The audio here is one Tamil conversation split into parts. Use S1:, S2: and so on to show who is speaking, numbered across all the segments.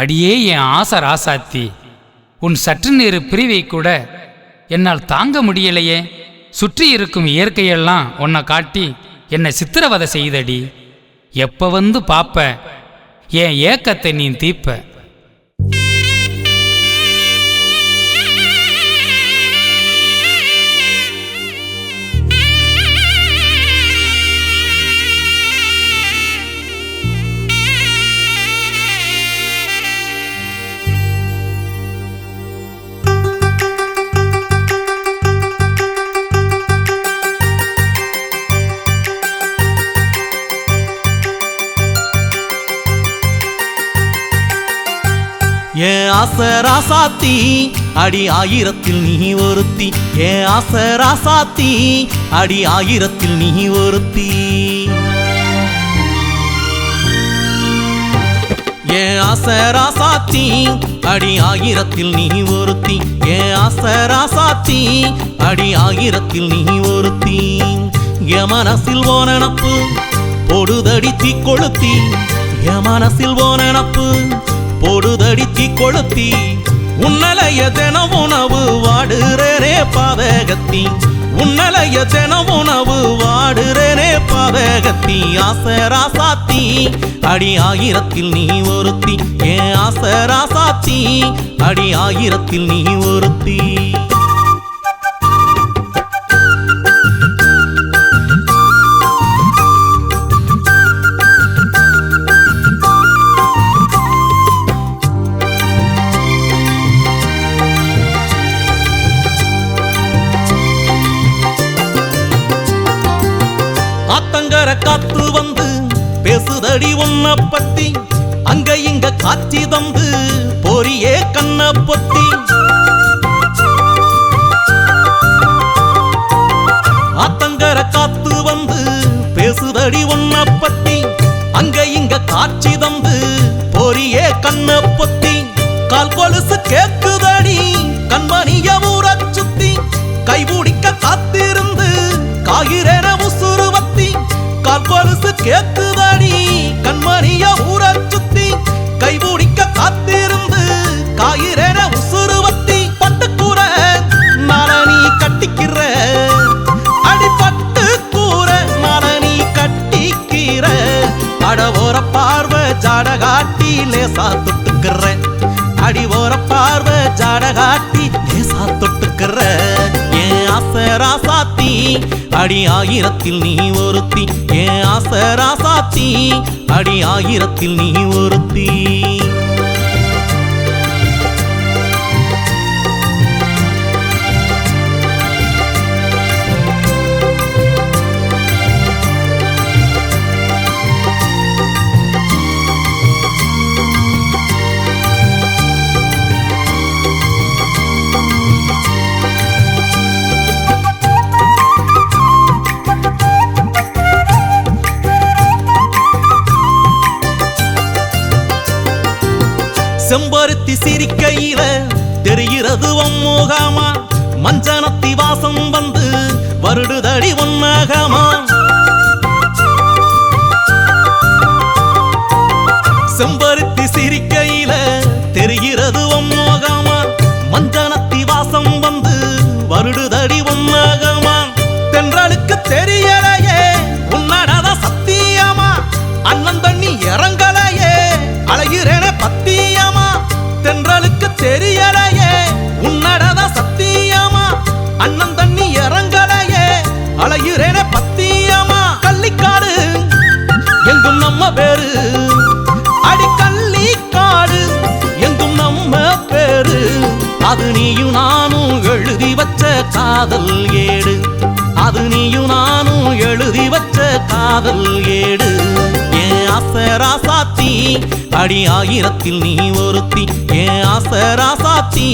S1: அடியே என் ஆசை ராசாத்தி, உன் சற்று நேரு பிரிவை கூட என்னால் தாங்க முடியலையே. சுற்றி இருக்கும் இயற்கையெல்லாம் உன்னை காட்டி என்னை சித்திரவதை செய்தடி. எப்ப வந்து பாப்ப என் ஏக்கத்தை நீ தீப்ப.
S2: ஏன் ஆசை ராசாத்தி, அடி ஆயிரத்தில் நீ ஒருத்தி. ஏன் ஆசை ராசாத்தி, அடி ஆயிரத்தில் நீ ஒருத்தி. ஏன் ஆசை ராசாத்தி, அடி ஆயிரத்தில் நீ ஒருத்தி. ஏன் ஆசை ராசாத்தி, அடி ஆயிரத்தில் நீ ஒருத்தி. என் மனசில் ஓ நினப்பு பொடுதடி தீ கொளுத்தி. என் மனசில் ஓ நினப்பு பொடுதடி தீ கொளுத்தி. உன்னலைய தினம் உணவு வாடுறேனே பாதகத்தி. உன்னலைய தினம் உணவு வாடுறேனே பாதகத்தி. ஆசை ராசாத்தி, அடி ஆயிரத்தில் நீ ஒருத்தி. ஏன் ஆசை ராசாத்தி, அடி ஆயிரத்தில் நீ ஒருத்தி. காத்து வந்து பேசுதடி உன்ன பத்தி. அங்க இங்க காட்சி தந்து பொறியே கண்ண பொத்தி. ஆத்தங்கர காத்து வந்து பேசுதடி உன்ன பத்தி. அங்க இங்க காட்சி தந்து பொறியே கண்ண பொத்தி. கால் கொலுசு கேக்குதடி கண்மணிய ஊற சுத்தி. கைபிடிக்க காத்திருந்து காயிரேன உசுருவத்தி. கால் கொலுசு கேக்குதடி கண்மணிய ஊற சுத்தி. கைபிடிக்க காத்திருந்து காயிரேன உசுருவத்தி. பட்டுக்கூற நாளனி கட்டிக்கிற, அடிப்பட்டு கூற நாளனி கட்டிக்கிற. அடவோர பார்வை ஜாட காட்டி லேசா தொட்டுக்கிற. அடிவோர பார்வை ஜாட காட்டி லேசா தொட்டுக்கிற. ஏன் ஆசை ராசாத்தி, அடி ஆயிரத்தில் நீ ஒருத்தி. ஏன் ஆசை ராசாத்தி, அடி ஆயிரத்தில் நீ ஒருத்தி. செம்பருத்தி சிரிக்கையில தெரிகிறது ஒம்முகமா. மஞ்சனத்தி வாசம் வந்து வருடுதடி ஒன்னகமா. செம்பருத்தி சிரிக்கையில தெரிகிறது ஒம்முகமா. மஞ்சனத்தி வாசம் வந்து வருடுதடி ஒன்னகமா. தென்றலுக்கு தெரியலையே உன்னடத சத்தியமா. அண்ணன் தண்ணி இறங்கலையே அழகிறேன பத்தியமா. தென்றலுக்கு தெரியலையே உன்னடத சத்தியமா. அண்ணன் தண்ணி இறங்கலையே அழகிறேன பத்தியமா. கள்ளிக்காடு எங்கும் நம்ம பேரு. அடி கள்ளிக்காடு எங்கும் நம்ம பேரு. அது நீயும் நானும் எழுதி வச்ச காதல் ஏடு. அது நீயும் நானும் எழுதி வச்ச காதல் ஏடு. ஏன் ஆசை ராசாத்தி, அடி ஆயிரத்தில் நீ ஒருத்தி. ஏன் ஆசை ராசாத்தி,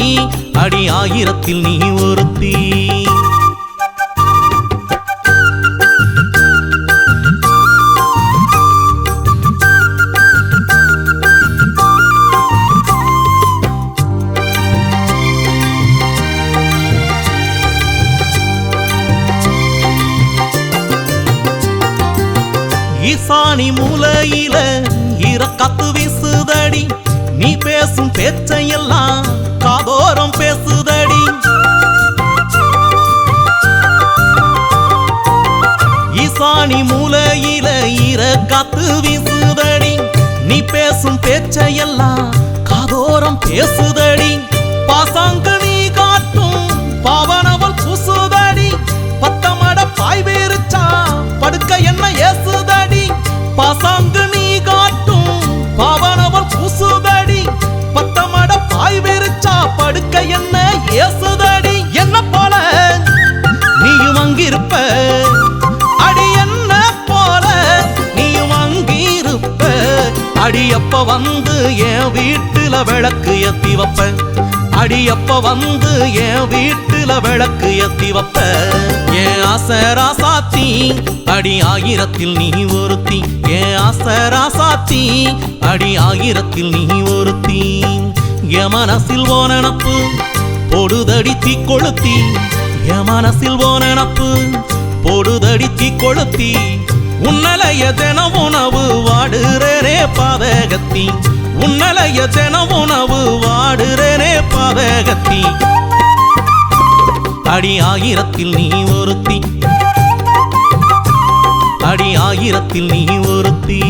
S2: அடி ஆயிரத்தில் நீ ஒருத்தி. ஈசானி மூலையில ஈரக்காத்து வீசுதடி. நீ பேசும் பேச்சையெல்லாம் காதோரம் பேசுதடி ஈசானி மூலையில ஈர காத்து வீசுதடி நீ பேசும் பேச்சையெல்லாம் காதோரம் பேசுதடி பாசாங்கு நீ காட்டும் பாவனவள் பூசுதடி பத்தமட பாய் வேறுச்சா படுக்க என்ன ஏசுதடி பாசாங்கு நீ காட்டும் பாவனவள் பூசுதடி பத்தமட பாய் வேறுச்சா படுக்க என்ன ஏசுதடி என்ன போல நீயும் அங்கிருப்ப அடி என்ன போல நீயும் அங்கிருப்ப அடியப்ப வந்து என் வீட்டுல விளக்கு ஏத்தி வைப்ப அடியப்ப வந்து என் வீட்டுல விளக்கு ஏத்தி வைப்ப என் ஆசை ராசாத்தி அடி ஆயிரத்தில் நீ ஒருத்தி என் ஆசை ராசாத்தி அடி ஆயிரத்தில் நீ ஒருத்தி என் மனசில் ஓ நினப்பு பொடுதடி தீ கொளுத்தி என் மனசில் ஓ நினப்பு பொடுதடி தீ கொளுத்தி உன்னலைய தின உணவு வாடுறேனே பாதகத்தி உன்னலைய தின உணவு வாடுறேனே பாதகத்தி அடி ஆயிரத்தில் நீ ஒருத்தி அடி ஆயிரத்தில் நீ ஒருத்தி